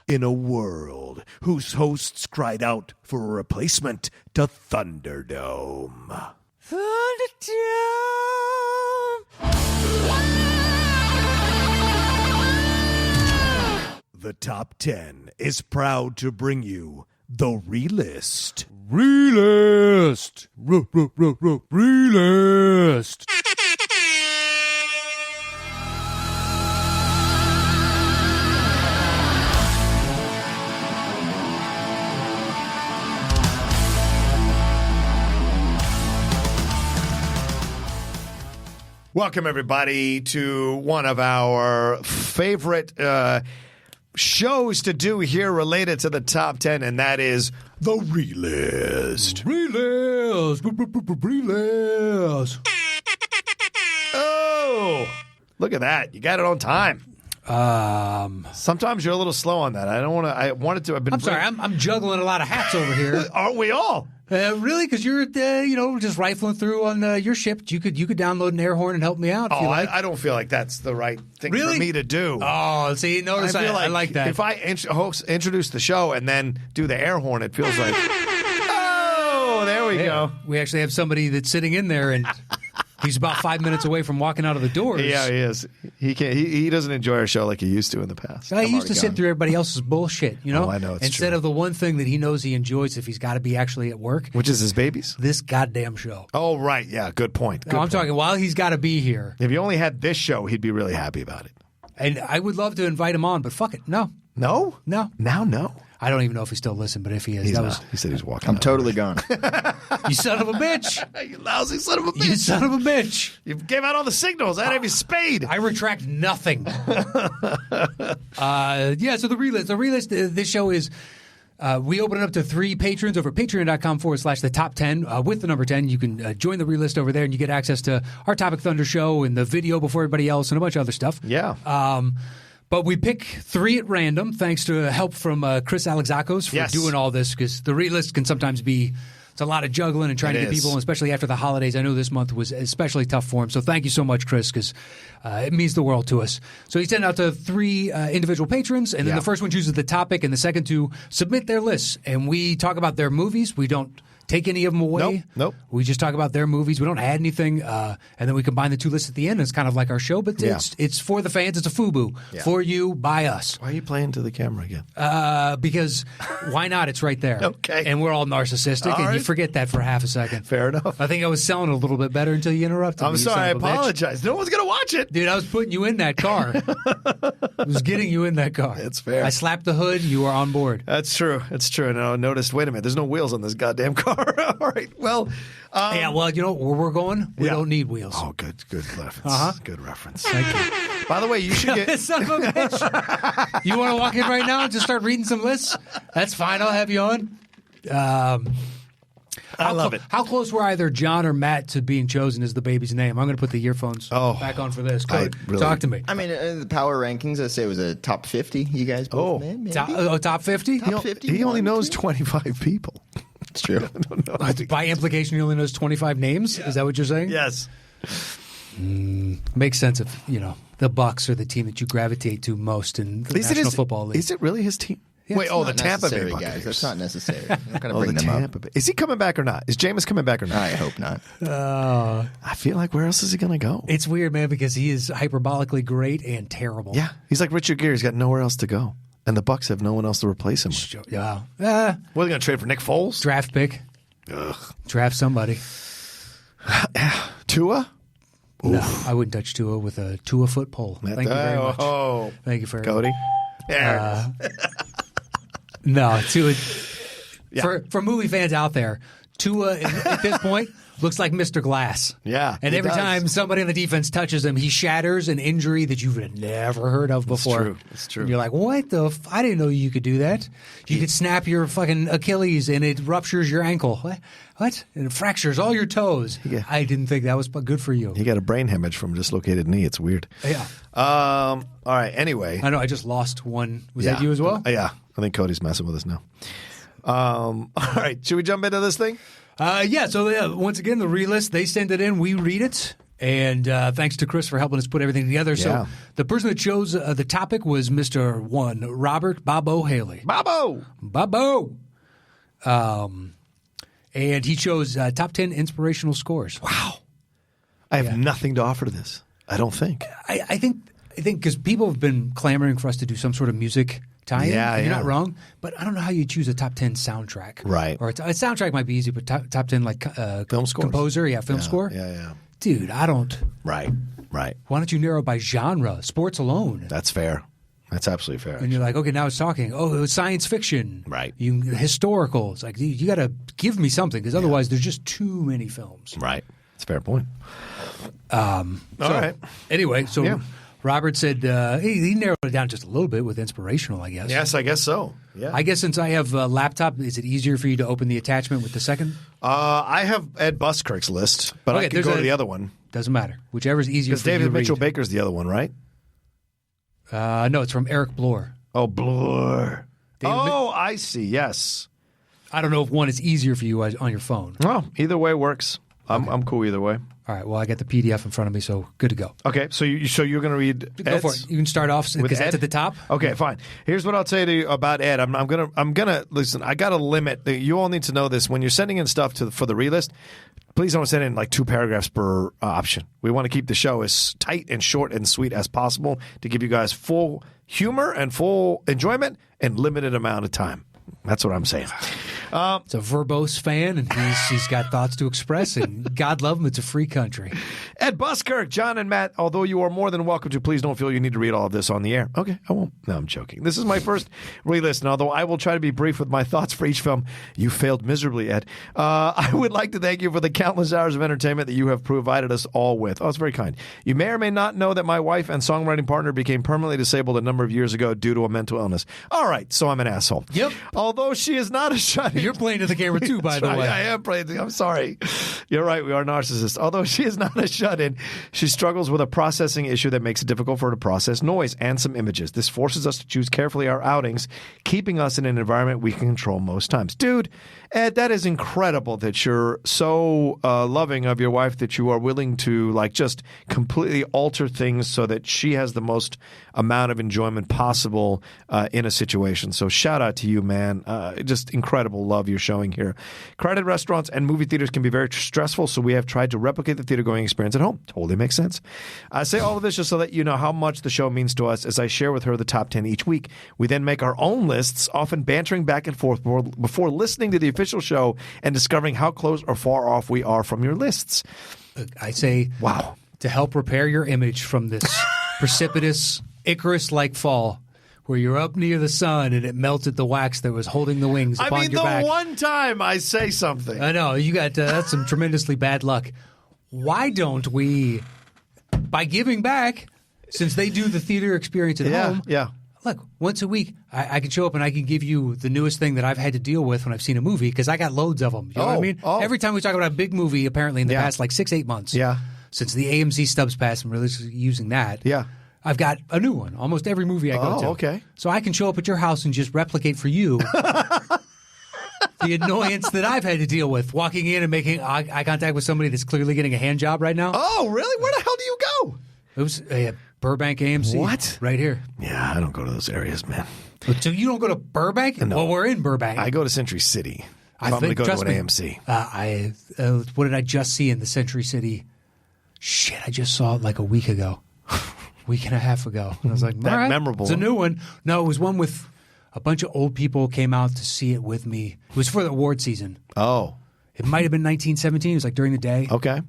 In a world whose hosts cried out for a replacement to Thunderdome. The Top 10 is proud to bring you the Relist. Relist! Relist! Welcome, everybody, to one of our favorite shows to do here related to the Top 10, and that is the Relist. Relist! Relist! Oh! Look at that. You got it on time. Sometimes you're a little slow on that. I don't want to. I wanted to. I'm sorry. I'm juggling a lot of hats over here. Aren't we all? Really? Because you're, just rifling through on your ship. You could download an air horn and help me out. If you like. I don't feel like that's the right thing for me to do. Oh, see, notice I like that. If I introduce the show and then do the air horn, it feels like, oh, there we go. We actually have somebody that's sitting in there and. He's about 5 minutes away from walking out of the doors. Yeah, he is. He can't. He doesn't enjoy our show like he used to in the past. He used to sit through everybody else's bullshit, Oh, I know. It's instead true. of the one thing that he knows he enjoys if he's got to be actually at work. Which is his babies? This goddamn show. Oh, right. Yeah, good point. I'm talking while he's got to be here. If he only had this show, he'd be really happy about it. And I would love to invite him on, but fuck it. No. No? No. Now, no. I don't even know if he still listens, but if he is, He said he's walking. I'm totally gone. You son of a bitch. You lousy son of a bitch. You son of a bitch. You gave out all the signals. I'd have you spayed. I retract nothing. So the Relist. The Relist, this show is, we open it up to 3 patrons over patreon.com/the top 10. With the number 10, you can join the Relist over there and you get access to our Topic Thunder show and the video before everybody else and a bunch of other stuff. Yeah. But we pick 3 at random, thanks to help from Chris Alexakos for doing all this, because the Relist can sometimes be it's a lot of juggling and trying to get people, and especially after the holidays. I know this month was especially tough for him. So thank you so much, Chris, because it means the world to us. So he sent out to 3 individual patrons, and then the first one chooses the topic, and the second 2 submit their lists. And we talk about their movies. We don't take any of them away. Nope. We just talk about their movies. We don't add anything, and then we combine the 2 lists at the end. It's kind of like our show, but it's for the fans. It's a FUBU for you, by us. Why are you playing to the camera again? Because why not? It's right there. Okay. And we're all narcissistic, and you forget that for half a second. Fair enough. I think I was selling it a little bit better until you interrupted me. I'm sorry. I apologize. No one's going to watch it. Dude, I was putting you in that car. I was getting you in that car. It's fair. I slapped the hood. You were on board. That's true. It's true. And I noticed, wait a minute, there's no wheels on this goddamn car. All right. Well. Yeah, well, you know where we're going? We don't need wheels. Oh, good reference. Good reference. Thank you. By the way, you should get. Son of a bitch. You want to walk in right now and just start reading some lists? That's fine. I'll have you on. I love it. How close were either John or Matt to being chosen as the baby's name? I'm going to put the earphones back on for this. Go, talk to me. I mean, the power rankings, I say it was a top 50. You guys both maybe? Top 50? Top 50? He only knows 25 people. It's true. By implication, he only knows 25 names? Yeah. Is that what you're saying? Yes. Makes sense if, the Bucks are the team that you gravitate to most in the National Football League. Is it really his team? Yeah, wait, the Tampa Bay Buccaneers. Guys. That's not necessary. I'm not going to bring them up. Is he coming back or not? Is Jameis coming back or not? I hope not. I feel like where else is he going to go? It's weird, man, because he is hyperbolically great and terrible. Yeah. He's like Richard Gere. He's got nowhere else to go. And the Bucks have no one else to replace him with. Yeah. What are they going to trade for Nick Foles? Draft pick. Ugh. Draft somebody. Tua? No, I wouldn't touch Tua with a Tua foot pole. Thank you very much. Thank you for Cody. No, Tua. For movie fans out there, Tua at this point looks like Mr. Glass. Yeah, and every time somebody on the defense touches him, he shatters an injury that you've never heard of before. It's true. And you're like, what the? I didn't know you could do that. You could snap your fucking Achilles and it ruptures your ankle. What? And it fractures all your toes. Yeah. I didn't think that was good for you. He got a brain hemorrhage from a dislocated knee. It's weird. Yeah. All right. Anyway, I know. I just lost one. Was that you as well? Yeah. I think Cody's messing with us now. All right. Should we jump into this thing? Yeah. So once again, the Relist, they send it in. We read it. And thanks to Chris for helping us put everything together. Yeah. So the person that chose the topic was Mr. 1, Robert Bobo Haley. Bobo! And he chose top 10 inspirational scores. Wow. I have nothing to offer to this, I don't think. I think because people have been clamoring for us to do some sort of music tie-in. Yeah, You're not wrong, but I don't know how you choose a top 10 soundtrack. Right. Or a soundtrack might be easy, but top 10 like film scores. Composer, film score. Yeah. Dude, I don't. Right. Why don't you narrow by genre? Sports alone. That's fair. That's absolutely fair. And you're like, okay, now it's talking. Oh, it was science fiction. Right. Historical. It's like, you got to give me something because otherwise there's just too many films. Right. That's a fair point. All right. Anyway, so Robert said he narrowed it down just a little bit with inspirational, I guess. Yes, I guess so. Yeah. I guess since I have a laptop, is it easier for you to open the attachment with the second? I have Ed Buskirk's list, but I could go to the other one. Doesn't matter. Whichever's easier for you to read. Because David Mitchell Baker's the other one, right? No, it's from Eric Bloor. Oh, Bloor. I see. Yes. I don't know if one is easier for you on your phone. Oh, either way works. I'm cool either way. All right. Well, I got the PDF in front of me, so good to go. Okay. So you're going to read Ed's? Go for it. You can start off because that's at the top. Okay, fine. Here's what I'll tell you about Ed. I'm gonna listen. I got a limit. You all need to know this. When you're sending in stuff for the relist, please don't send in like 2 paragraphs per option. We want to keep the show as tight and short and sweet as possible to give you guys full humor and full enjoyment and limited amount of time. That's what I'm saying. It's a verbose fan, and he's got thoughts to express, and God love him, it's a free country. Ed Buskirk, John and Matt, although you are more than welcome to, please don't feel you need to read all of this on the air. Okay, I won't. No, I'm joking. This is my first relist, and although I will try to be brief with my thoughts for each film, you failed miserably, Ed. I would like to thank you for the countless hours of entertainment that you have provided us all with. Oh, it's very kind. You may or may not know that my wife and songwriting partner became permanently disabled a number of years ago due to a mental illness. All right, so I'm an asshole. Yep. Although she is not a shut-in. You're playing to the camera too, by the way. I am playing. I'm sorry. You're right. We are narcissists. Although she is not a shut-in, she struggles with a processing issue that makes it difficult for her to process noise and some images. This forces us to choose carefully our outings, keeping us in an environment we can control most times. Dude, Ed, that is incredible that you're so loving of your wife that you are willing to like just completely alter things so that she has the most amount of enjoyment possible in a situation. So shout out to you, man. Just incredible love you're showing here. Crowded restaurants and movie theaters can be very stressful, so we have tried to replicate the theater going experience at home. Totally makes sense. I say all of this just so that you know how much the show means to us as I share with her the top 10 each week. We then make our own lists, often bantering back and forth before listening to the official show and discovering how close or far off we are from your lists. I say, wow, to help repair your image from this precipitous Icarus-like fall where you're up near the sun and it melted the wax that was holding the wings upon your back. The one time I say something. I know. You got that's some tremendously bad luck. Why don't we, by giving back, since they do the theater experience at home, look, once a week, I can show up and I can give you the newest thing that I've had to deal with when I've seen a movie because I got loads of them. You know what I mean? Every time we talk about a big movie, apparently in the past like 6-8 months, since the AMC Stubbs Pass, I'm really using that. Yeah. I've got a new one. Almost every movie I go to. Okay. So I can show up at your house and just replicate for you the annoyance that I've had to deal with walking in and making eye contact with somebody that's clearly getting a hand job right now. Oh, really? Where the hell do you go? It was Burbank AMC. What? Right here. Yeah, I don't go to those areas, man. So you don't go to Burbank? No. Well, we're in Burbank. I go to Century City. I'm going to go to an AMC. What did I just see in the Century City? Shit, I just saw it like a week ago. Week and a half ago. And I was like, that memorable. It's a new one. No, it was one with a bunch of old people came out to see it with me. It was for the award season. Oh. It might have been 1917. It was like during the day. Okay.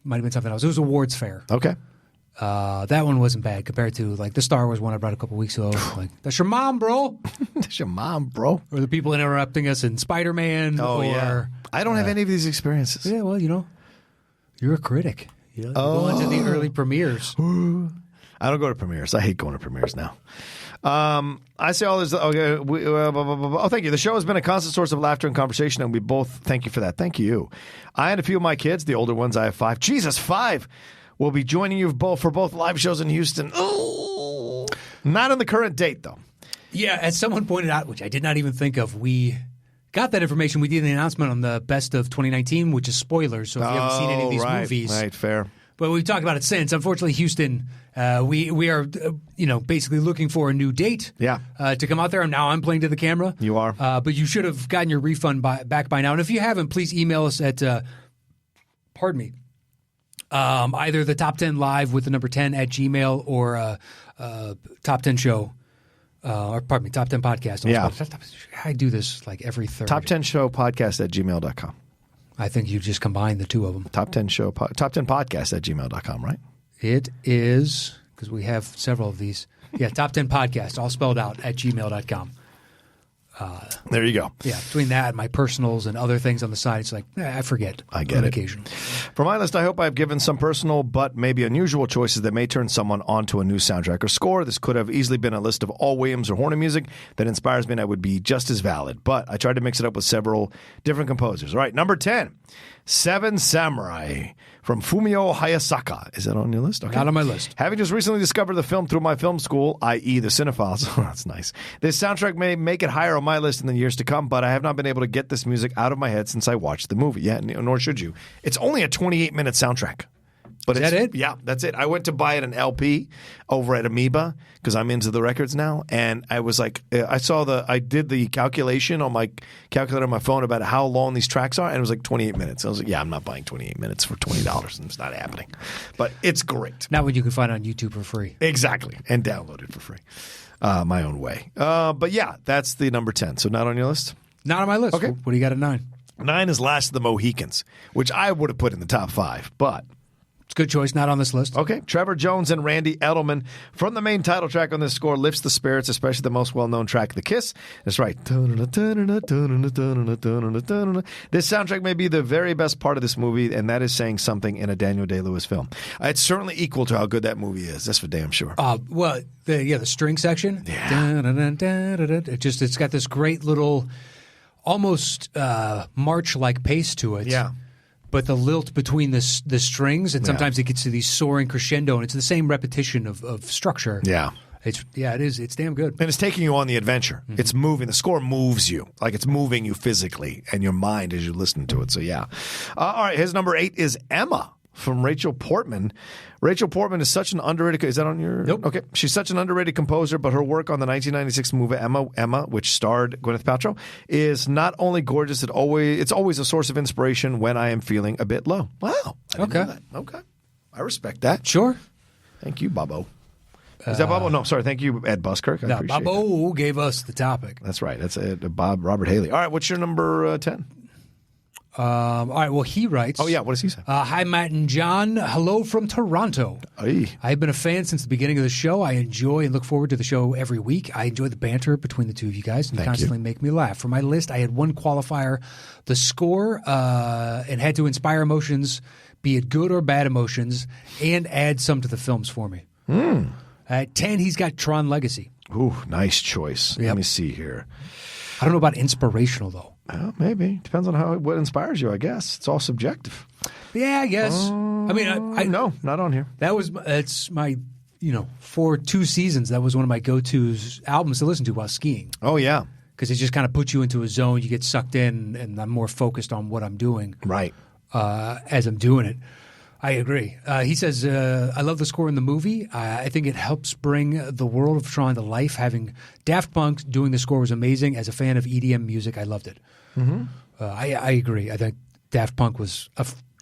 Might have been something else. It was awards fair. Okay. That one wasn't bad compared to like the Star Wars one I brought a couple weeks ago. Like, that's your mom, bro. That's your mom, bro. Or the people interrupting us in Spider-Man. Yeah. I don't have any of these experiences. Yeah, well, you're a critic. You go into the early premieres. I don't go to premieres. I hate going to premieres now. I say all this. Okay, thank you. The show has been a constant source of laughter and conversation, and we both thank you for that. Thank you. I and a few of my kids, the older ones, I have 5. Jesus, 5. Will be joining you for both live shows in Houston. Ooh. Not on the current date, though. Yeah, as someone pointed out, which I did not even think of, we got that information. We did the announcement on the Best of 2019, which is spoilers. So if you haven't seen any of these movies, right, fair. But we've talked about it since. Unfortunately, Houston, we are, basically looking for a new date to come out there. And now I'm playing to the camera. You are. But you should have gotten your refund back by now. And if you haven't, please email us at, either the Top 10 Live with the number 10 at Gmail or Top 10 Show. Top 10 Podcast. I do this like every third. Top 10 Show Podcast at gmail.com. I think you just combined the two of them. Top 10 Podcast at gmail.com, right? It is, because we have several of these. Yeah, Top 10 Podcast, all spelled out at gmail.com. There you go. Yeah, between that and my personals and other things on the side, it's like, I forget. I get it. Occasionally. For my list, I hope I've given some personal but maybe unusual choices that may turn someone onto a new soundtrack or score. This could have easily been a list of all Williams or Horner music that inspires me and I would be just as valid. But I tried to mix it up with several different composers. All right, number 10, Seven Samurai from Fumio Hayasaka. Is that on your list? Okay. Not on my list. Having just recently discovered the film through my film school, i.e. the Cinephiles. Oh, that's nice. This soundtrack may make it higher on my list in the years to come, but I have not been able to get this music out of my head since I watched the movie. Yeah, nor should you. It's only a 28-minute soundtrack. But is that it? Yeah, that's it. I went to buy it an LP over at Amoeba because I'm into the records now, and I was like, I did the calculation on my calculator on my phone about how long these tracks are, and it was like 28 minutes. I was like, yeah, I'm not buying 28 minutes for $20. It's not happening. But it's great. Not what you can find on YouTube for free. Exactly, and download it for free. My own way. But yeah, that's the number 10. So not on your list? Not on my list. Okay. What do you got at 9? 9 is Last of the Mohicans, which I would have put in the top 5, but it's a good choice, not on this list. Okay. Trevor Jones and Randy Edelman from the main title track on this score lifts the spirits, especially the most well-known track, The Kiss. That's right. This soundtrack may be the very best part of this movie, and that is saying something in a Daniel Day-Lewis film. It's certainly equal to how good that movie is. That's for damn sure. The string section. Yeah. It's got this great little, almost march-like pace to it. Yeah. But the lilt between the strings, and sometimes it gets to these soaring crescendo, and it's the same repetition of structure. Yeah. It is. It's damn good. And it's taking you on the adventure. Mm-hmm. It's moving. The score moves you. Like it's moving you physically and your mind as you listen to it. So, yeah. All right. His number 8 is Emma from Rachel Portman. Rachel Portman is such an underrated... Is that on your... Nope. Okay. She's such an underrated composer, but her work on the 1996 movie Emma, which starred Gwyneth Paltrow, is not only gorgeous, it's always a source of inspiration when I am feeling a bit low. Wow. I didn't know that. Okay. I respect that. Sure. Thank you, Bobo. Is that Bobo? No, sorry. Thank you, Ed Buskirk. I appreciate Bobo gave us the topic. That's right. That's Robert Haley. All right. What's your number 10? All right. Well, he writes. Oh, yeah. What does he say? Hi, Matt and John. Hello from Toronto. Aye. I've been a fan since the beginning of the show. I enjoy and look forward to the show every week. I enjoy the banter between the two of you guys, and you constantly make me laugh. For my list, I had one qualifier, the score, and had to inspire emotions, be it good or bad emotions, and add some to the films for me. At 10, he's got Tron Legacy. Ooh, nice choice. Yep. Let me see here. I don't know about inspirational, though. Well, maybe. Depends on what inspires you, I guess. It's all subjective. Yeah, I guess. No, not on here. It's my, for 2 seasons, that was one of my go-to albums to listen to while skiing. Oh, yeah. Because it just kind of puts you into a zone. You get sucked in, and I'm more focused on what I'm doing. Right. As I'm doing it. I agree. He says, I love the score in the movie. I think it helps bring the world of Tron to life. Having Daft Punk doing the score was amazing. As a fan of EDM music, I loved it. Mm-hmm. I agree. I think Daft Punk was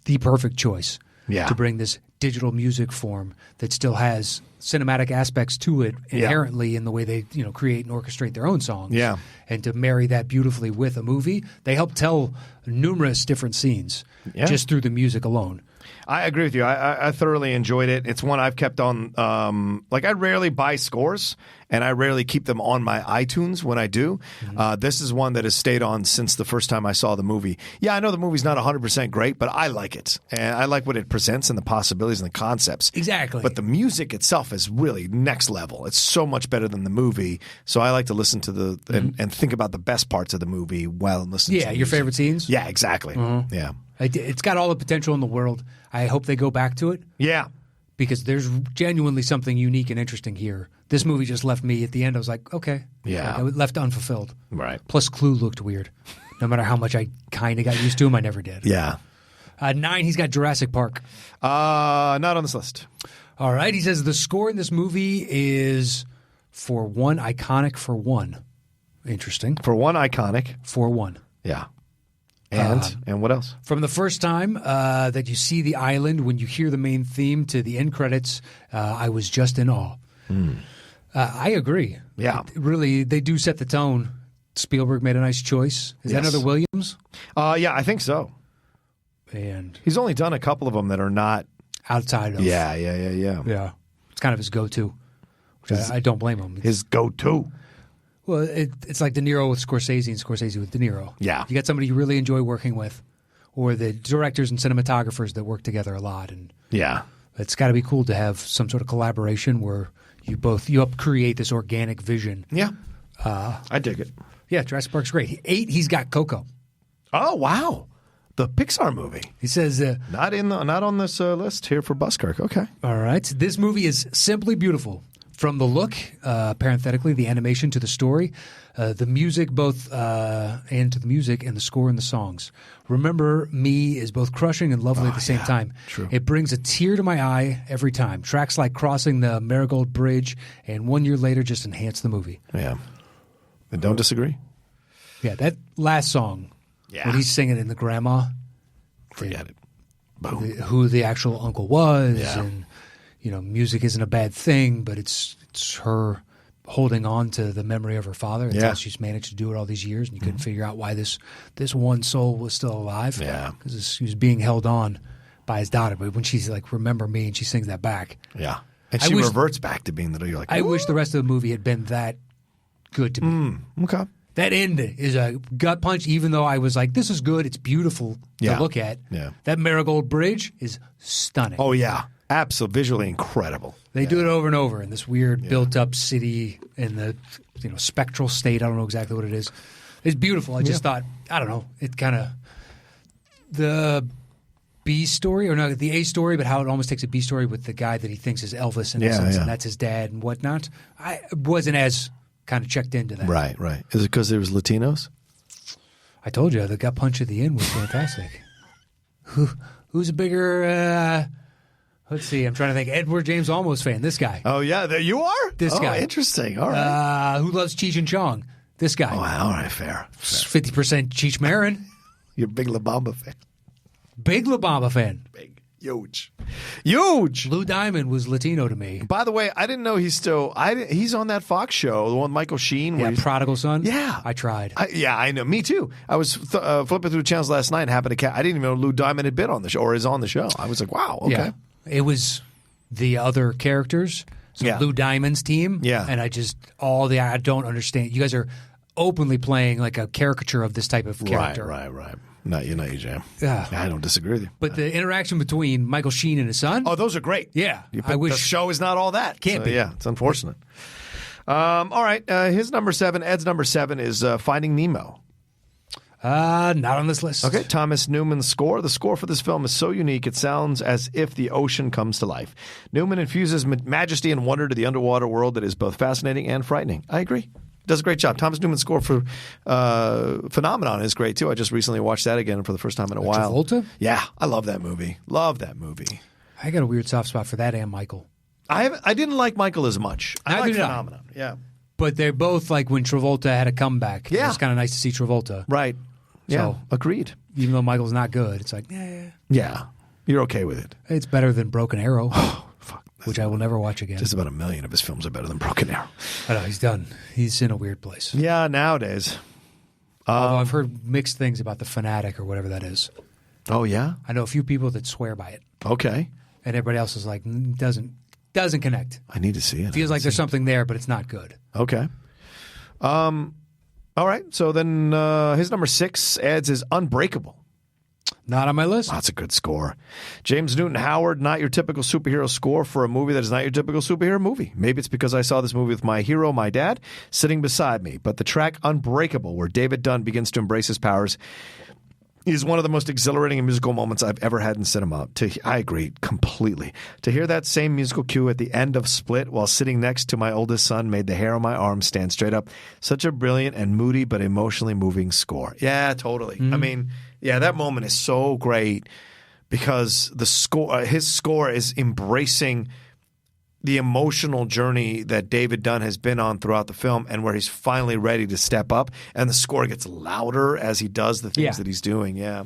the perfect choice to bring this digital music form that still has cinematic aspects to it inherently in the way they create and orchestrate their own songs. Yeah. And to marry that beautifully with a movie, they help tell numerous different scenes just through the music alone. I agree with you. I thoroughly enjoyed it. It's one I've kept on. I rarely buy scores, and I rarely keep them on my iTunes when I do. Mm-hmm. This is one that has stayed on since the first time I saw the movie. Yeah, I know the movie's not 100% great, but I like it. And I like what it presents and the possibilities and the concepts. Exactly. But the music itself is really next level. It's so much better than the movie. So I like to listen to and think about the best parts of the movie while listening to the music. Yeah, your favorite scenes? Yeah, exactly. Mm-hmm. Yeah. It's got all the potential in the world. I hope they go back to it. Yeah. Because there's genuinely something unique and interesting here. This movie just left me at the end. I was like, okay. Yeah. I left unfulfilled. Right. Plus, Clue looked weird. No matter how much I kind of got used to him, I never did. Yeah. 9, he's got Jurassic Park. Not on this list. All right. He says the score in this movie is for one iconic for one. Interesting. For one iconic. For one. Yeah. And what else? From the first time that you see the island, when you hear the main theme to the end credits, I was just in awe. I agree. Yeah. Really, they do set the tone. Spielberg made a nice choice. Is that another Williams? Yeah, I think so. And he's only done a couple of them that are not outside of. Yeah. It's kind of his go-to, which I don't blame him. His go-to. Well, it's like De Niro with Scorsese and Scorsese with De Niro. Yeah. You got somebody you really enjoy working with, or the directors and cinematographers that work together a lot. And yeah. It's got to be cool to have some sort of collaboration where you help create this organic vision. Yeah. I dig it. Yeah, Jurassic Park's great. 8, he's got Coco. Oh, wow. The Pixar movie. He says not on this list here for Buskirk. Okay. All right. This movie is simply beautiful. From the look, parenthetically, the animation to the story, the music, both and to the music and the score and the songs. Remember Me is both crushing and lovely at the same time. True. It brings a tear to my eye every time. Tracks like Crossing the Marigold Bridge and 1 Year Later just enhance the movie. Yeah. I don't disagree. Yeah, that last song, when he's singing in the grandma. Forget it. Boom. Who the actual uncle was and... music isn't a bad thing, but it's her holding on to the memory of her father. That's how she's managed to do it all these years, and you couldn't figure out why this one soul was still alive. Yeah. Because he was being held on by his daughter. But when she's like, remember me, and she sings that back. Yeah. And she reverts back to being you're like, I wish the rest of the movie had been that good to me. Okay. That end is a gut punch, even though I was like, this is good. It's beautiful to look at. Yeah. That Marigold Bridge is stunning. Oh, yeah. Absolutely, visually incredible. They do it over and over in this weird built-up city in the spectral state. I don't know exactly what it is. It's beautiful. I just thought, I don't know, it kind of the B story, or no, the A story, but how it almost takes a B story with the guy that he thinks is Elvis in essence, and that's his dad and whatnot. I wasn't as kind of checked into that. Right. Is it because there was Latinos? I told you the gut punch at the end was fantastic. Who's a bigger? Let's see. I'm trying to think. Edward James Olmos fan. This guy. Oh, yeah. There you are? This guy. Interesting. All right. Who loves Cheech and Chong? This guy. Oh, all right. Fair. 50% Cheech Marin. You're a big La Bamba fan. Big La Bamba fan. Big. Huge. Lou Diamond was Latino to me. By the way, I didn't know he's on that Fox show, the one with Michael Sheen. Yeah, Prodigal Son? Yeah. I tried. I know. Me too. I was flipping through channels last night and happened to I didn't even know Lou Diamond had been on the show or is on the show. I was like, wow, okay. Yeah. It was the other characters. So Lou Diamond's team. Yeah. And I don't understand. You guys are openly playing like a caricature of this type of character. Right. Not you, Jam. Yeah. I don't disagree with you. But the interaction between Michael Sheen and his son. Oh, those are great. Yeah. I wish the show is not all that. Can't be. Yeah, it's unfortunate. All right. His number 7, Ed's number 7 is Finding Nemo. Not on this list. Okay, Thomas Newman's score. The score for this film is so unique, it sounds as if the ocean comes to life. Newman infuses majesty and wonder to the underwater world that is both fascinating and frightening. I agree. Does a great job. Thomas Newman's score for Phenomenon is great, too. I just recently watched that again for the first time in a while. Travolta? Yeah, I love that movie. I got a weird soft spot for that and Michael. I didn't like Michael as much. I like Phenomenon. Yeah. But they're both like when Travolta had a comeback. Yeah. It was kind of nice to see Travolta. Right. Yeah, agreed. Even though Michael's not good, it's like, yeah, you're okay with it. It's better than Broken Arrow, fuck, which I will never watch again. Just about 1 million of his films are better than Broken Arrow. I know, he's done. He's in a weird place. Yeah, nowadays. Although I've heard mixed things about The Fanatic or whatever that is. Oh, yeah? I know a few people that swear by it. Okay. And everybody else is like, doesn't connect. I need to see it. Feels like there's something there, but it's not good. Okay. All right, so then his number 6 adds is Unbreakable. Not on my list. That's a good score. James Newton Howard, not your typical superhero score for a movie that is not your typical superhero movie. Maybe it's because I saw this movie with my hero, my dad, sitting beside me. But the track Unbreakable, where David Dunn begins to embrace his powers, is one of the most exhilarating musical moments I've ever had in cinema. I agree completely. To hear that same musical cue at the end of Split while sitting next to my oldest son made the hair on my arm stand straight up. Such a brilliant and moody but emotionally moving score. Yeah, totally. I mean, yeah, that moment is so great because his score is embracing the emotional journey that David Dunn has been on throughout the film, and where he's finally ready to step up, and the score gets louder as he does the things that he's doing. Yeah,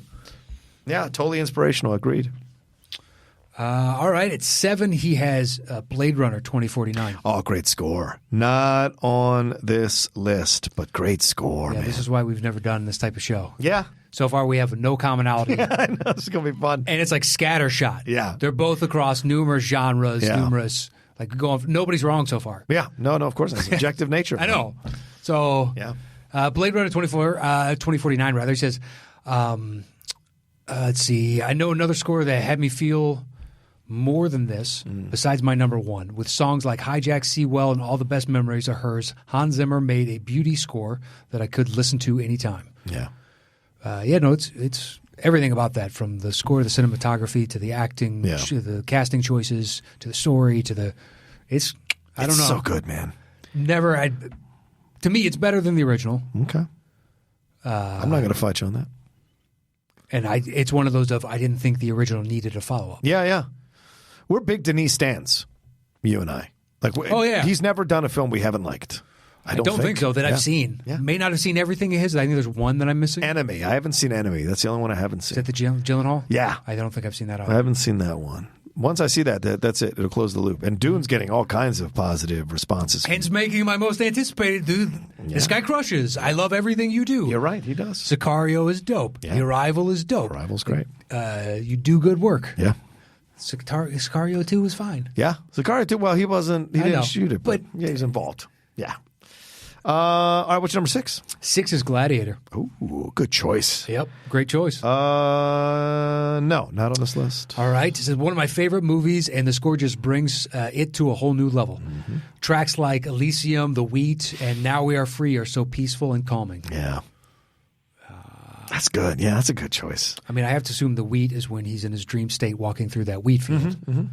totally inspirational. Agreed. All right, at 7, he has Blade Runner 2049. Oh, great score. Not on this list, but great score, man. This is why we've never done this type of show. Yeah. So far, we have no commonality. I know. This is going to be fun. And it's like scattershot. Yeah. They're both across numerous genres, numerous... Like nobody's wrong so far. Yeah. No, of course. That's objective nature. I know. So, Blade Runner 2049, rather, he says, let's see, I know another score that had me feel more than this, besides my number one. With songs like Hijack, See Well, and All the Best Memories Are Hers, Hans Zimmer made a beauty score that I could listen to anytime. Yeah. It's everything about that, from the score, the cinematography, to the acting, the casting choices, to the story, to the I don't know. It's so good, man. To me, it's better than the original. Okay. I'm not going to fight you on that. And it's one of those I didn't think the original needed a follow-up. Yeah. We're big Denis stans, you and I. He's never done a film we haven't liked. I don't think so that I've seen. Yeah. May not have seen everything of his. I think there's one that I'm missing. Enemy. I haven't seen Enemy. That's the only one I haven't seen. Is that the Gyllenhaal? Yeah. I don't think I've seen that either. I haven't seen that one. Once I see that's it. It'll close the loop. And Dune's getting all kinds of positive responses. Hence making my most anticipated. Dude, this guy crushes. I love everything you do. You're right. He does. Sicario is dope. Yeah. The Arrival is dope. Arrival's great. You do good work. Yeah. Sicario 2 was fine. Yeah. Sicario 2, well, he didn't shoot it, but yeah, he's involved. Yeah. All right, what's your number 6? 6 is Gladiator. Ooh, good choice. Yep, great choice. No, not on this list. All right, this is one of my favorite movies, and the score just brings it to a whole new level. Mm-hmm. Tracks like Elysium, The Wheat, and Now We Are Free are so peaceful and calming. Yeah. That's good. Yeah, that's a good choice. I mean, I have to assume The Wheat is when he's in his dream state walking through that wheat field. Mm-hmm, mm-hmm.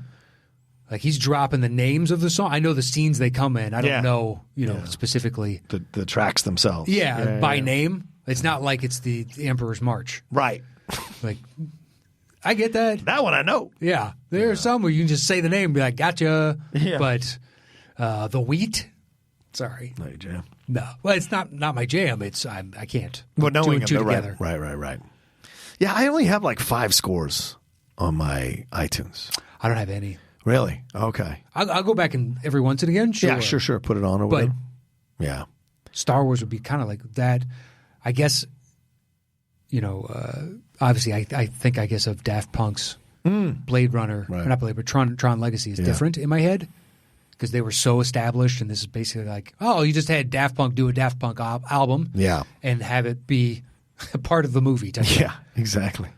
Like, he's dropping the names of the song. I know the scenes they come in. I don't know, specifically. The tracks themselves. Yeah, by name. It's not like it's the Emperor's March. Right. Like, I get that. That one I know. Yeah. There are some where you can just say the name and be like, gotcha. Yeah. But The Wheat? Sorry. Not your jam. No. Well, it's not my jam. I can't. Well, knowing two them together. Right. Yeah, I only have like 5 scores on my iTunes. I don't have any. Really? Okay. I'll go back and every once and again. Sure. Yeah, sure. Put it on or whatever. Yeah. Star Wars would be kind of like that. I guess, obviously I think of Daft Punk's Blade Runner. Right. Not Blade, but Tron Legacy is different in my head because they were so established, and this is basically like, oh, you just had Daft Punk do a Daft Punk album and have it be a part of the movie. Yeah, exactly.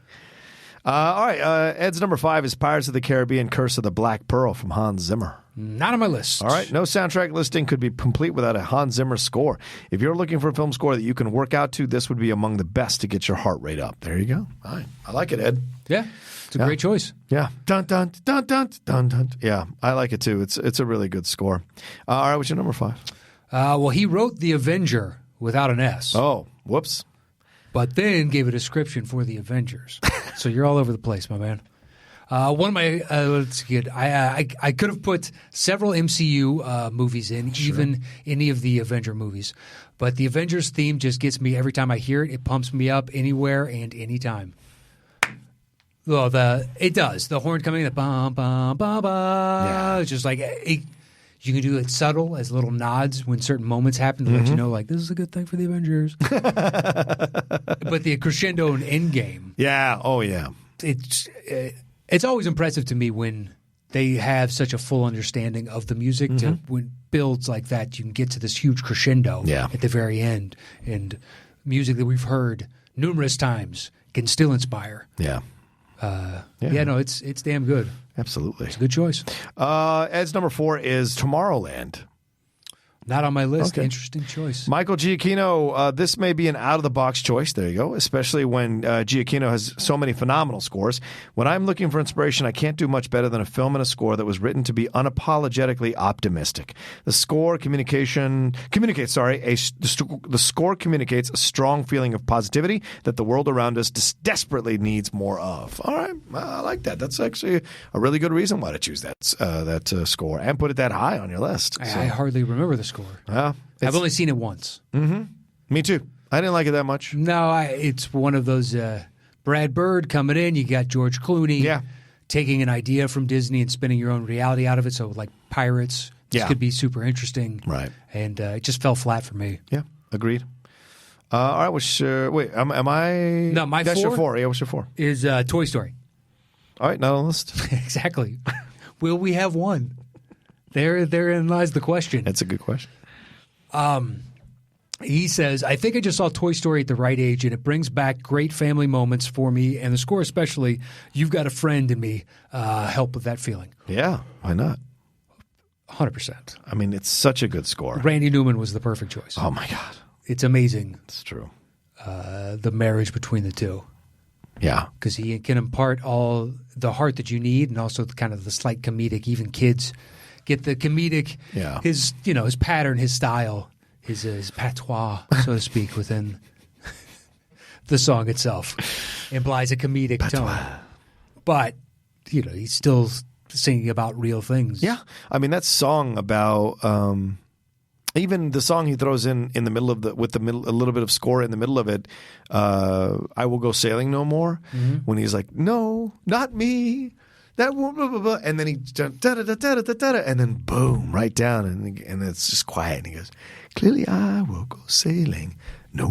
All right, Ed's number 5 is Pirates of the Caribbean, Curse of the Black Pearl from Hans Zimmer. Not on my list. All right, no soundtrack listing could be complete without a Hans Zimmer score. If you're looking for a film score that you can work out to, this would be among the best to get your heart rate up. There you go. All right, I like it, Ed. Yeah, it's a great choice. Yeah. Dun, dun, dun, dun, dun, dun. Yeah, I like it too. It's a really good score. All right, what's your number 5? Well, he wrote The Avenger without an S. Oh, whoops. But then gave a description for The Avengers. So you're all over the place, my man. One of my let's get. I could have put several MCU movies in, even any of the Avenger movies, but the Avengers theme just gets me every time I hear it. It pumps me up anywhere and anytime. Well, it does. The horn coming, the bum bum bum bum. Yeah. It's just like you can do it subtle as little nods when certain moments happen to let you know, like, this is a good thing for the Avengers. But the crescendo and Endgame. Yeah. Oh, yeah. It's always impressive to me when they have such a full understanding of the music when builds like that. You can get to this huge crescendo at the very end. And music that we've heard numerous times can still inspire. Yeah. It's damn good. Absolutely. It's a good choice. Ed's number 4 is Tomorrowland. Not on my list. Okay. Interesting choice. Michael Giacchino, this may be an out-of-the-box choice. There you go. Especially when Giacchino has so many phenomenal scores. When I'm looking for inspiration, I can't do much better than a film and a score that was written to be unapologetically optimistic. The score communicates a strong feeling of positivity that the world around us desperately needs more of. All right. I like that. That's actually a really good reason why to choose that score and put it that high on your list. I hardly remember the score. I've only seen it once. Mm-hmm. Me too. I didn't like it that much. No, it's one of those Brad Bird coming in. You got George Clooney taking an idea from Disney and spinning your own reality out of it. So like Pirates, this could be super interesting. Right. And it just fell flat for me. Yeah, agreed. All right, am I? No, that's your 4. Yeah, what's your 4? Is Toy Story. All right, not on the list. Exactly. Will we have one? Therein lies the question. That's a good question. He says, I think I just saw Toy Story at the right age, and it brings back great family moments for me, and the score especially, You've Got a Friend in Me, help with that feeling. Yeah, why not? 100%. I mean, it's such a good score. Randy Newman was the perfect choice. Oh, my God. It's amazing. It's true. The marriage between the two. Yeah. Because he can impart all the heart that you need and also kind of the slight comedic. Even kids get the comedic, his pattern, his style, his patois, so to speak, within the song itself implies a comedic tone. But, he's still singing about real things. Yeah. I mean, that song about even the song he throws in the middle of a little bit of score in the middle of it, I Will Go Sailing No More, when he's like, no, not me. That blah, blah, blah, blah. And then he and then boom, right down, and it's just quiet. And he goes, clearly I will go sailing no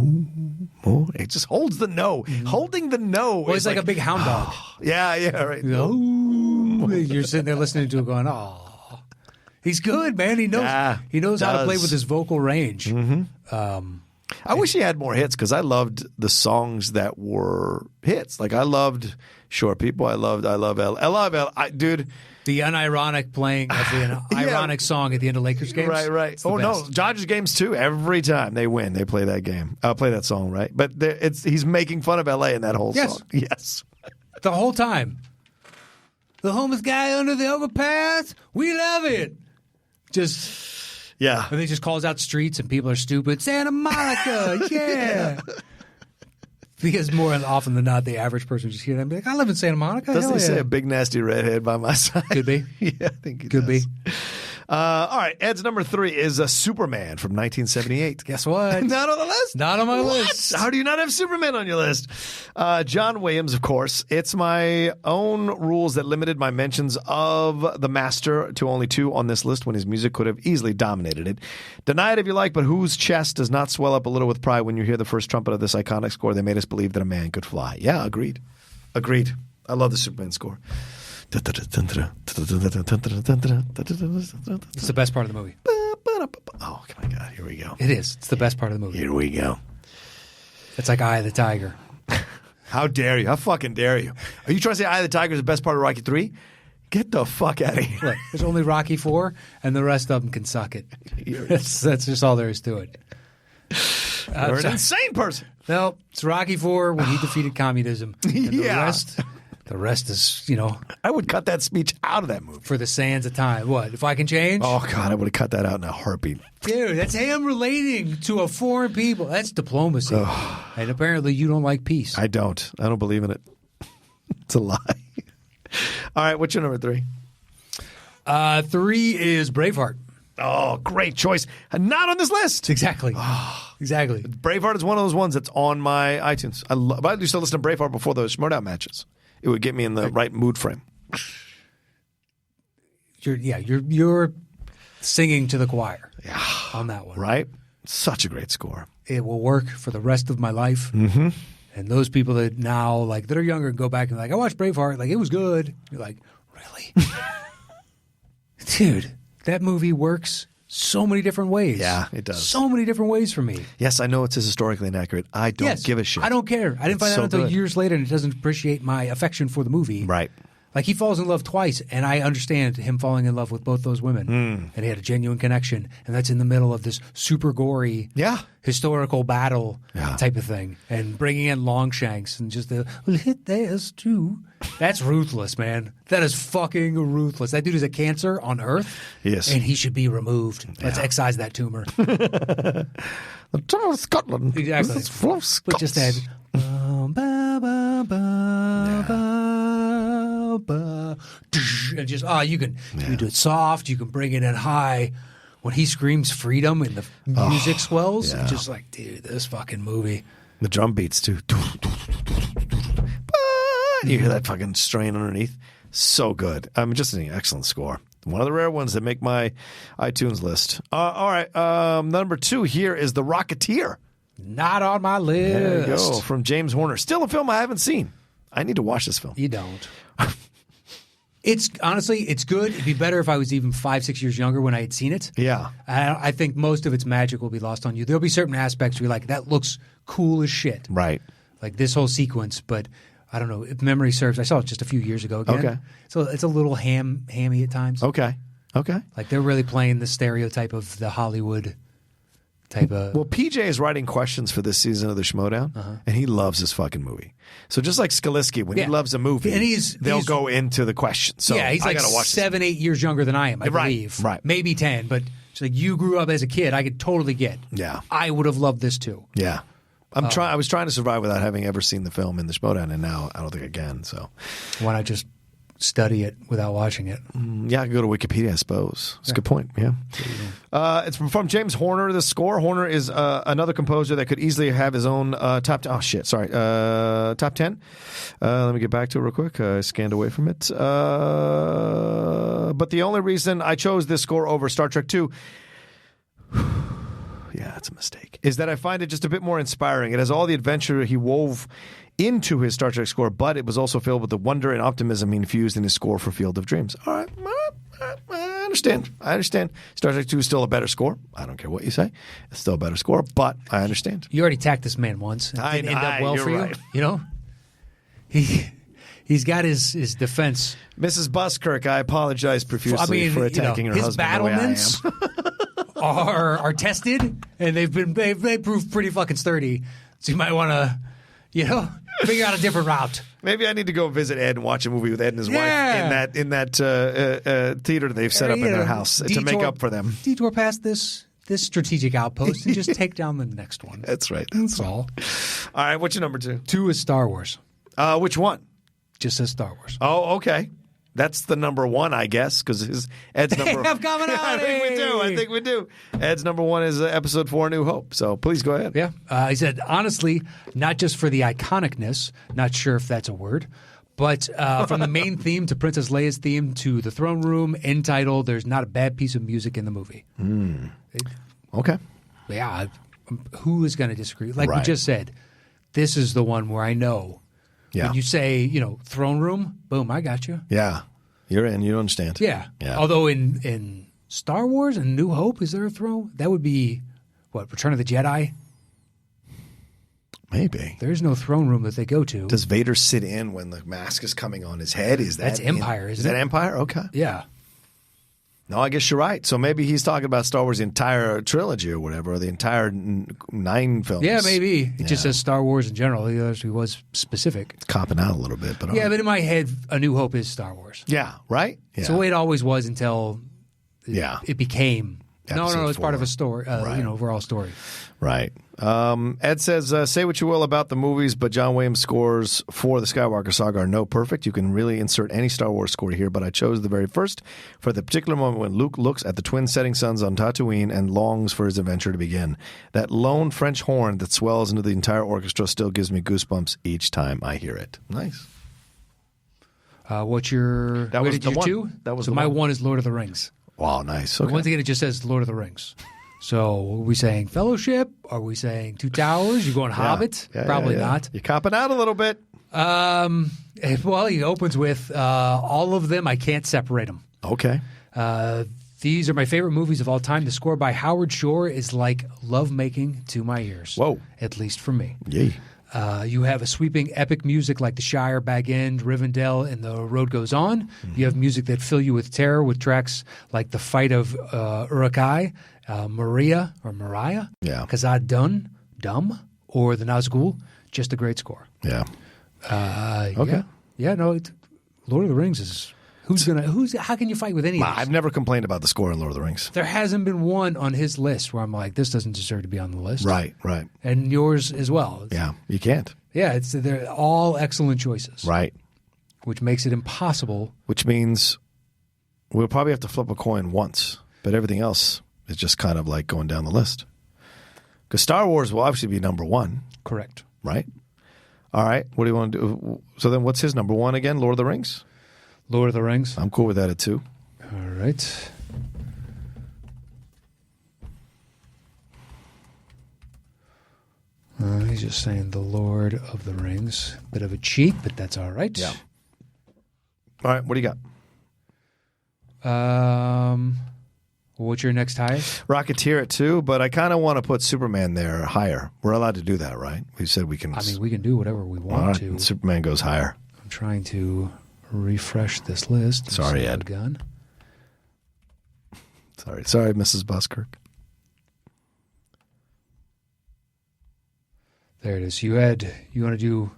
more. It just holds the no, holding the no. Well, he's like a big hound dog. Yeah, right. No, you're sitting there listening to it, going, oh, he's good, man. He knows how to play with his vocal range. Mm-hmm. I wish he had more hits because I loved the songs that were hits. Like I loved Short People. I love dude. The unironic playing of the ironic song at the end of Lakers games. Right. Oh no, Dodgers games too. Every time they win, they play that game. Play that song, right? But he's making fun of LA in that whole song. Yes, the whole time. The homeless guy under the overpass. We love it. Just. Yeah. And he just calls out streets and people are stupid. Santa Monica, yeah. Because more often than not, the average person just hear that and be like, I live in Santa Monica. Doesn't he say a big nasty redhead by my side? Could be. Yeah, I think he Could does. be. All right, Ed's number 3 is Superman from 1978. Guess what? Not on the list? Not on my list. How do you not have Superman on your list? John Williams, of course. It's my own rules that limited my mentions of the master to only 2 on this list when his music could have easily dominated it. Deny it if you like, but whose chest does not swell up a little with pride when you hear the first trumpet of this iconic score? They made us believe that a man could fly. Yeah, agreed. I love the Superman score. It's the best part of the movie. Oh, my God. Here we go. It is. It's the best part of the movie. Here we go. It's like Eye of the Tiger. How dare you? How fucking dare you? Are you trying to say Eye of the Tiger is the best part of Rocky 3? Get the fuck out of here. Look, there's only Rocky 4, and the rest of them can suck it. That's just all there is to it. You're an insane person. No, it's Rocky 4 when he defeated communism. And the rest is, I would cut that speech out of that movie. For the sands of time. What, if I can change? Oh, God, I would have cut that out in a heartbeat. Dude, that's him relating to a foreign people. That's diplomacy. And apparently you don't like peace. I don't believe in it. It's a lie. All right, what's your number 3? 3 is Braveheart. Oh, great choice. Not on this list. Exactly. Exactly. Braveheart is one of those ones that's on my iTunes. I used to listen to Braveheart before those Smart Out matches. It would get me in the right mood frame. You're singing to the choir on that one. Right? Such a great score. It will work for the rest of my life. Mm-hmm. And those people that now, that are younger and go back and I watched Braveheart, it was good. You're like, really? Dude, that movie works so many different ways. Yeah, it does. So many different ways for me. Yes, I know it's historically inaccurate. I don't give a shit. I don't care. I didn't find out until years later, and it doesn't appreciate my affection for the movie. Right. Like, he falls in love twice, and I understand him falling in love with both those women. And he had a genuine connection, and that's in the middle of this super gory historical battle type of thing. And bringing in Longshanks and just we'll hit theirs too. That's ruthless, man. That is fucking ruthless. That dude is a cancer on Earth, and he should be removed. Let's excise that tumor. The Tower of Scotland. Exactly. This is full of Scots. But just that... And just you can do it soft, you can bring it in high. When he screams freedom and the music swells, it's just like, dude, this fucking movie. The drum beats too. You hear that fucking strain underneath. So good. Just an excellent score. One of the rare ones that make my iTunes list. All right, number 2 here is The Rocketeer. Not on my list. There you go, from James Horner. Still a film I haven't seen. I need to watch this film. You don't. It's honestly, it's good. It'd be better if I was even 5-6 years younger when I had seen it. Yeah. I think most of its magic will be lost on you. There'll be certain aspects where you're like, that looks cool as shit. Right. Like this whole sequence, but I don't know. If memory serves, I saw it just a few years ago again. Okay. So it's a little hammy at times. Okay. Like they're really playing the stereotype of the Hollywood type of... Well, PJ is writing questions for this season of the Schmodown, and he loves this fucking movie. So just like Skalisky, when he loves a movie, and they'll go into the questions. So he's like 7-8 years younger than I am, I believe. Right. Maybe 10, but it's like you grew up as a kid. I could totally get. Yeah. I would have loved this too. Yeah. I was trying to survive without having ever seen the film in the Schmodown, and now I don't think I can. So why not just study it without watching it? Yeah, I can go to Wikipedia, I suppose. That's a good point. Yeah. It's from James Horner, the score. Horner is another composer that could easily have his own top 10. Oh, shit. Sorry. Top 10. Let me get back to it real quick. I scanned away from it. But the only reason I chose this score over Star Trek II, yeah, it's a mistake, is that I find it just a bit more inspiring. It has all the adventure he wove into his Star Trek score, but it was also filled with the wonder and optimism he infused in his score for Field of Dreams. All right, I understand. Star Trek 2 is still a better score. I don't care what you say. It's still a better score, but I understand. You already attacked this man once. It didn't end up well for you. Right. You know? He's got his defense. Mrs. Buskirk, I apologize profusely for attacking her husband the way I am. His battlements are tested, and they've proved pretty fucking sturdy. So you might want to, figure out a different route. Maybe I need to go visit Ed and watch a movie with Ed and his wife in that theater they've set up in their house to make up for them. Detour past this strategic outpost and just take down the next one. That's right. That's all. All right, what's your number 2? 2 is Star Wars. Which one? Just says Star Wars. Oh, okay. That's the number 1, I guess, because Ed's number. I think we do. Ed's number 1 is Episode 4, New Hope. So please go ahead. Yeah, he said honestly, not just for the iconicness. Not sure if that's a word, but from the main theme to Princess Leia's theme to the throne room, end title. There's not a bad piece of music in the movie. Okay. Yeah, who is going to disagree? Like we just said, this is the one where I know. Yeah. When you say, throne room, boom, I got you. Yeah. You're in. You understand. Yeah. Although in Star Wars and New Hope, is there a throne? That would be, Return of the Jedi? Maybe. There's no throne room that they go to. Does Vader sit in when the mask is coming on his head? That's Empire, isn't it? Is that Empire? Okay. Yeah. No, I guess you're right. So maybe he's talking about Star Wars, the entire trilogy or whatever, or the entire 9 films. Yeah, maybe. It just says Star Wars in general. He actually was specific. It's copping out a little bit. But but in my head, A New Hope is Star Wars. Yeah, right? Yeah. It's the way it always was until it became. No, it's part of a story, overall story. Right. Ed says, say what you will about the movies, but John Williams' scores for the Skywalker saga are no perfect. You can really insert any Star Wars score here, but I chose the very first for the particular moment when Luke looks at the twin setting suns on Tatooine and longs for his adventure to begin. That lone French horn that swells into the entire orchestra still gives me goosebumps each time I hear it. Nice. What's your... That was the one. 2? That was so my 1 is Lord of the Rings. Wow, nice. Okay. Once again, it just says Lord of the Rings. So are we saying Fellowship? Are we saying Two Towers? You going Hobbit? Probably not. You're copping out a little bit. Well, he opens with all of them. I can't separate them. Okay. These are my favorite movies of all time. The score by Howard Shore is like lovemaking to my ears. Whoa. At least for me. Yay. You have a sweeping epic music like The Shire, Bag End, Rivendell, and The Road Goes On. Mm-hmm. You have music that fill you with terror with tracks like The Fight of Uruk-hai, Mariah, Khazad Dum, or The Nazgul. Just a great score. Yeah. Okay. Yeah, no, Lord of the Rings is... How can you fight with any of these? I've never complained about the score in Lord of the Rings. There hasn't been one on his list where I'm like, this doesn't deserve to be on the list. Right. And yours as well. Yeah, you can't. Yeah, they're all excellent choices. Right. Which makes it impossible. Which means we'll probably have to flip a coin once, but everything else is just kind of like going down the list. Because Star Wars will obviously be number one. Correct. Right? All right. What do you want to do? So then what's his number one again? Lord of the Rings? Lord of the Rings. I'm cool with that at 2. All right. He's just saying the Lord of the Rings. Bit of a cheat, but that's all right. Yeah. All right. What do you got? What's your next highest? Rocketeer at 2, but I kind of want to put Superman there higher. We're allowed to do that, right? We said we can. I mean, we can do whatever we want to. Superman goes higher. I'm trying to refresh this list. Sorry, Ed. Gun. Sorry, Mrs. Buskirk. There it is. You want to do...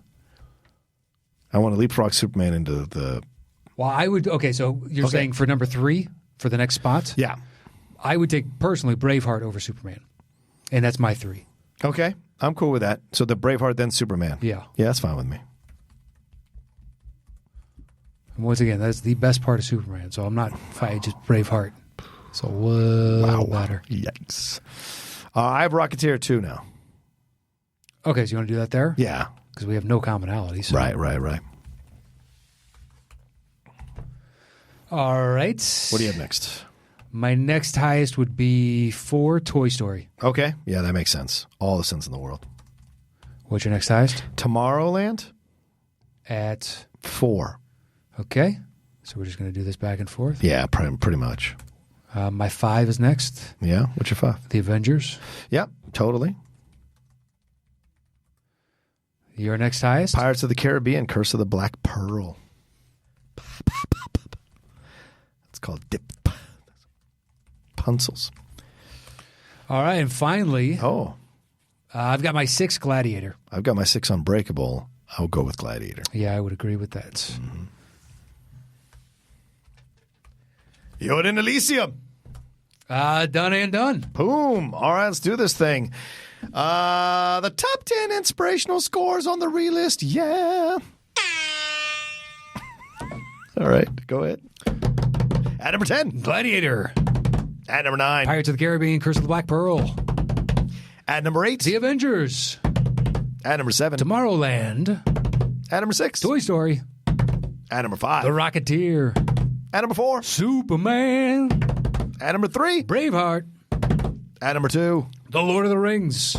I want to leapfrog Superman into the... Well, I would... Okay, so you're saying for number 3, for the next spot? Yeah. I would take, personally, Braveheart over Superman. And that's my 3. Okay. I'm cool with that. So the Braveheart, then Superman. Yeah. Yeah, that's fine with me. And once again, that's the best part of Superman. So I'm not fighting just Braveheart. So better. Yikes. I have Rocketeer 2 now. Okay, so you want to do that there? Yeah. Because we have no commonality. So. Right. All right. What do you have next? My next highest would be 4, Toy Story. Okay. Yeah, that makes sense. All the sense in the world. What's your next highest? Tomorrowland? At 4. Okay. So we're just going to do this back and forth? Yeah, pretty much. My 5 is next. Yeah? What's your 5? The Avengers. Yep, totally. Your next highest? Pirates of the Caribbean, Curse of the Black Pearl. It's called Dip. Pencils. All right, and finally... I've got my 6, Gladiator. I've got my 6, Unbreakable. I'll go with Gladiator. Yeah, I would agree with that. Mm-hmm. You're in Elysium. Done and done. Boom. All right, let's do this thing. The top 10 inspirational scores on the Realist. Yeah. All right, go ahead. At number 10, Gladiator. At number 9, Pirates of the Caribbean, Curse of the Black Pearl. At number 8, The Avengers. At number 7, Tomorrowland. At number 6, Toy Story. At number 5, The Rocketeer. At number 4, Superman. At number 3, Braveheart. At number 2, The Lord of the Rings.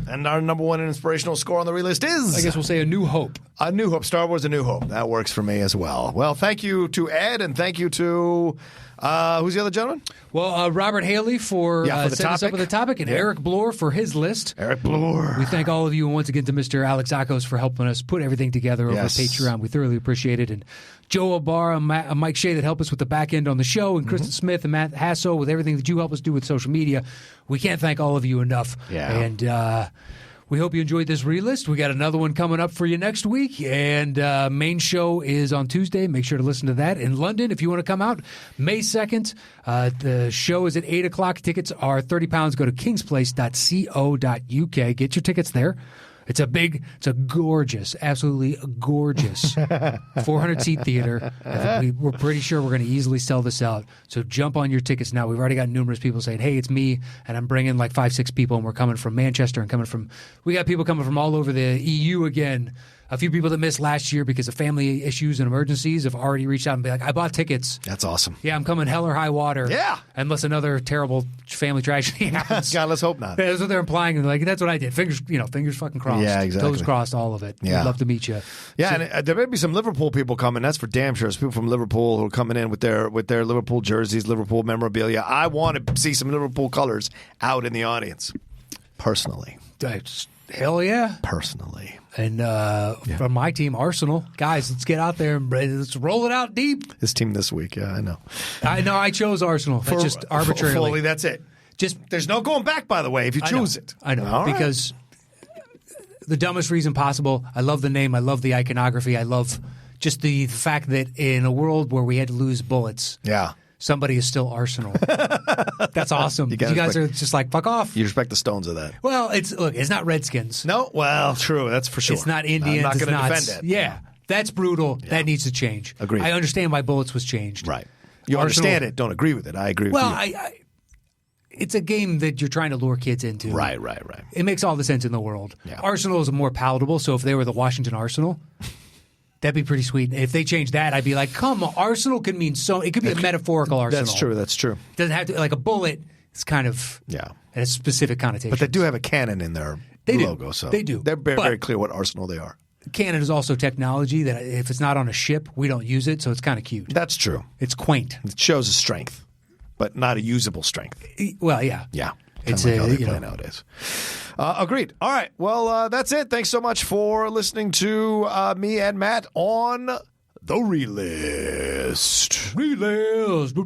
And our number 1 inspirational score on the Realist is... I guess we'll say A New Hope. A New Hope. Star Wars A New Hope. That works for me as well. Well, thank you to Ed, and thank you to... who's the other gentleman? Well, Robert Haley for setting us up with the topic, and Eric Bloor for his list. Eric Bloor. We thank all of you, and once again to Mr. Alex Akos for helping us put everything together over Patreon. We thoroughly appreciate it. And Joe O'Barr and Mike Shea that help us with the back end on the show, and Kristen Smith and Matt Hasso with everything that you help us do with social media. We can't thank all of you enough. Yeah. And we hope you enjoyed this relist. We got another one coming up for you next week, and main show is on Tuesday. Make sure to listen to that. In London, if you want to come out, May 2nd, the show is at 8 o'clock. Tickets are £30. Go to kingsplace.co.uk. Get your tickets there. It's a gorgeous, absolutely gorgeous 400-seat theater. We're pretty sure we're going to easily sell this out. So jump on your tickets now. We've already got numerous people saying, hey, it's me, and I'm bringing like 5-6 people, and we're coming from Manchester and we got people coming from all over the EU again. A few people that missed last year because of family issues and emergencies have already reached out and be like, I bought tickets. That's awesome. Yeah, I'm coming hell or high water. Yeah. Unless another terrible family tragedy happens. God, let's hope not. That's what they're implying. And like, that's what I did. Fingers fucking crossed. Yeah, exactly. Toes crossed, all of it. Yeah. We'd love to meet you. Yeah, and there may be some Liverpool people coming. That's for damn sure. There's people from Liverpool who are coming in with their Liverpool jerseys, Liverpool memorabilia. I want to see some Liverpool colors out in the audience, personally. Hell yeah. Personally. And from my team, Arsenal. Guys, let's get out there and let's roll it out deep. His team this week, yeah, I know. I chose Arsenal. That's just arbitrarily. Fully, that's it. There's no going back, by the way, if you choose it. I know. All because the dumbest reason possible, I love the name, I love the iconography, I love just the fact that in a world where we had to lose bullets, somebody is still Arsenal. That's awesome. You guys are just like, fuck off. You respect the Stones of that. Well, it's not Redskins. No? Well, true. That's for sure. It's not Indians. I'm not going to defend it. Yeah. That's brutal. Yeah. That needs to change. Agreed. I understand why bullets was changed. Right. You understand it. Don't agree with it. I agree with you. Well, it's a game that you're trying to lure kids into. Right. It makes all the sense in the world. Yeah. Arsenal is more palatable, so if they were the Washington Arsenal, that'd be pretty sweet. If they changed that, I'd be like, come on, Arsenal can mean so. It could be a metaphorical Arsenal. That's true. It doesn't have to, like a bullet, it's kind of a specific connotation. But they do have a cannon in their logo. So they do. They're very clear what Arsenal they are. Cannon is also technology that if it's not on a ship, we don't use it, so it's kind of cute. That's true. It's quaint. It shows a strength, but not a usable strength. Well, yeah. Yeah. It's like how they play nowadays. Agreed. All right. Well, that's it. Thanks so much for listening to me and Matt on The Realist. Realist.